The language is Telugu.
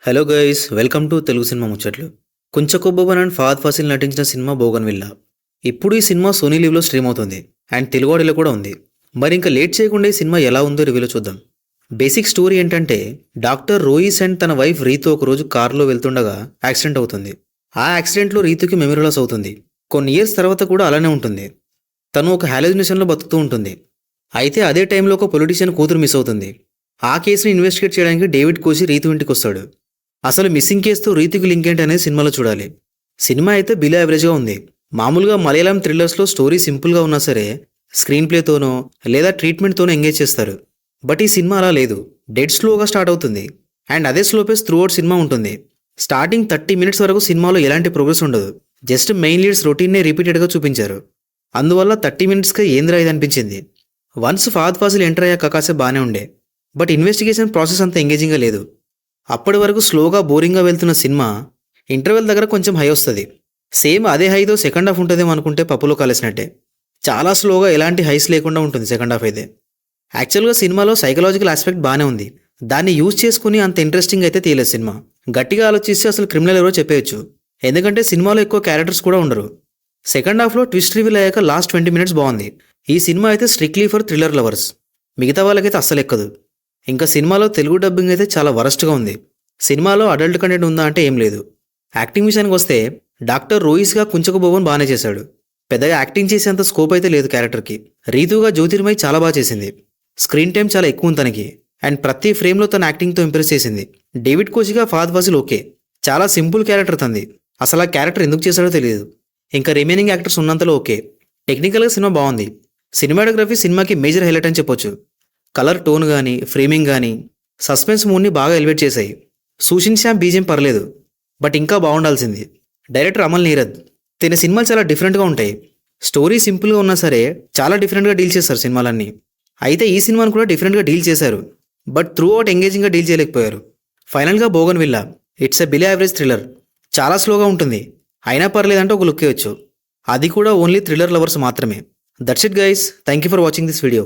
Hello guys, welcome to Telugu cinema ముచ్చట్లు. కుంచకొబ్బవన్ అండ్ ఫహద్ ఫాసిల్ నటించిన సినిమా బోగన్విల్లా. ఇప్పుడు ఈ సినిమా సోనీ లీవ్లో స్ట్రీమ్ అవుతుంది అండ్ తెలుగువాడిలో కూడా ఉంది. మరి ఇంకా లేట్ చేయకుండా ఈ సినిమా ఎలా ఉందో రివ్యూలో చూద్దాం. బేసిక్ స్టోరీ ఏంటంటే, డాక్టర్ రోయిస్ అండ్ తన వైఫ్ రీతు ఒకరోజు కారులో వెళ్తుండగా యాక్సిడెంట్ అవుతుంది. ఆ యాక్సిడెంట్లో రీతుకి మెమరీ లాస్ అవుతుంది. కొన్ని ఇయర్స్ తర్వాత కూడా అలానే ఉంటుంది. తను ఒక హాలోజినేషన్లో బతుకుతూ ఉంటుంది. అయితే అదే టైంలో ఒక పొలిటీషియన్ కూతురు మిస్ అవుతుంది. ఆ కేసుని ఇన్వెస్టిగేట్ చేయడానికి డేవిడ్ కోసి రీతు ఇంటికి వస్తాడు. అసలు మిస్సింగ్ కేసుతో రీతికి లింక్ ఏంటి అనేది సినిమాలో చూడాలి. సినిమా అయితే బిలో యావరేజ్గా ఉంది. మామూలుగా మలయాళం థ్రిల్లర్స్లో స్టోరీ సింపుల్గా ఉన్నా సరే స్క్రీన్ ప్లేతోనో లేదా ట్రీట్మెంట్తోనో ఎంగేజ్ చేస్తారు. బట్ ఈ సినిమా అలా లేదు. డెడ్ స్లోగా స్టార్ట్ అవుతుంది అండ్ అదే slow pace through out cinema ఉంటుంది. స్టార్టింగ్ 30 మినిట్స్ వరకు సినిమాలో ఎలాంటి ప్రోగ్రెస్ ఉండదు. జస్ట్ మెయిన్ లీడ్స్ రొటీన్నే రిపీటెడ్గా చూపించారు. అందువల్ల 30 మినిట్స్గా ఏంద్రా ఇది అనిపించింది. వన్స్ ఫహద్ ఫాసిల్ ఎంటర్ అయ్యాక కాసేపు బాగానే ఉండే, బట్ ఇన్వెస్టిగేషన్ ప్రాసెస్ అంత ఎంగేజింగ్గా లేదు. అప్పటి వరకు స్లోగా బోరింగ్గా వెళ్తున్న సినిమా ఇంటర్వెల్ దగ్గర కొంచెం హై వస్తుంది. సేమ్ అదే హైతో సెకండ్ హాఫ్ ఉంటుందేమో అనుకుంటే పప్పులో కలిసినట్టే. చాలా స్లోగా ఎలాంటి హైస్ లేకుండా ఉంటుంది సెకండ్ హాఫ్ అయితే. యాక్చువల్గా సినిమాలో సైకలాజికల్ ఆస్పెక్ట్ బాగానే ఉంది. దాన్ని యూజ్ చేసుకుని అంత ఇంట్రెస్టింగ్ అయితే తీయలేదు సినిమా. గట్టిగా ఆలోచిస్తే అసలు క్రిమినల్ ఎవరో చెప్పేయచ్చు. ఎందుకంటే సినిమాలో ఎక్కువ క్యారెక్టర్స్ కూడా ఉండరు. సెకండ్ హాఫ్లో ట్విస్ట్ రివీల్ అయ్యాక లాస్ట్ 20 మినిట్స్ బాగుంది. ఈ సినిమా అయితే స్ట్రిక్ట్లీ ఫర్ థ్రిల్లర్ లవర్స్. మిగతా వాళ్ళకైతే అస్సలు ఎక్కదు. ఇంకా సినిమాలో తెలుగు డబ్బింగ్ అయితే చాలా వరస్ట్గా ఉంది. సినిమాలో అడల్ట్ కంటెంట్ ఉందా అంటే ఏం లేదు. యాక్టింగ్ విషయానికి వస్తే డాక్టర్ రోయిస్గా కుంచకబోవన్ బాగానే చేశాడు. పెద్దగా యాక్టింగ్ చేసేంత స్కోప్ అయితే లేదు క్యారెక్టర్కి. రీతుగా జ్యోతిర్మయ్ చాలా బాగా చేసింది. స్క్రీన్ టైం చాలా ఎక్కువ ఉంది తనకి అండ్ ప్రతి ఫ్రేమ్లో తన యాక్టింగ్తో ఇంప్రెస్ చేసింది. డేవిడ్ కోచిగా ఫహద్ ఫాసిల్ ఓకే, చాలా సింపుల్ క్యారెక్టర్ తంది. అసలు ఆ క్యారెక్టర్ ఎందుకు చేశాడో తెలియదు. ఇంకా రిమైనింగ్ యాక్టర్స్ ఉన్నంతలో ఓకే. టెక్నికల్గా సినిమా బాగుంది. సినిమాటోగ్రఫీ సినిమాకి మేజర్ హైలైట్ అని చెప్పొచ్చు. కలర్ టోన్ కానీ ఫ్రేమింగ్ కానీ సస్పెన్స్ మూడ్ని బాగా ఎలివేట్ చేశాయి. సుషిన్ శ్యామ్ బీజియం పర్లేదు, బట్ ఇంకా బాగుండాల్సింది. డైరెక్టర్ అమల్ నీరద్. తిన సినిమాలు చాలా డిఫరెంట్గా ఉంటాయి. స్టోరీ సింపుల్గా ఉన్నా సరే చాలా డిఫరెంట్గా డీల్ చేస్తారు సినిమాలన్నీ. అయితే ఈ సినిమాను కూడా డిఫరెంట్గా డీల్ చేశారు, బట్ త్రూ అవుట్ ఎంగేజింగ్గా డీల్ చేయలేకపోయారు. ఫైనల్గా bougainvillea it's a below average thriller. చాలా స్లోగా ఉంటుంది, అయినా పర్లేదంటే ఒక లుక్ ఇవ్వచ్చు. అది కూడా ఓన్లీ థ్రిల్లర్ లవర్స్ మాత్రమే. That's it guys, thank you for watching this video.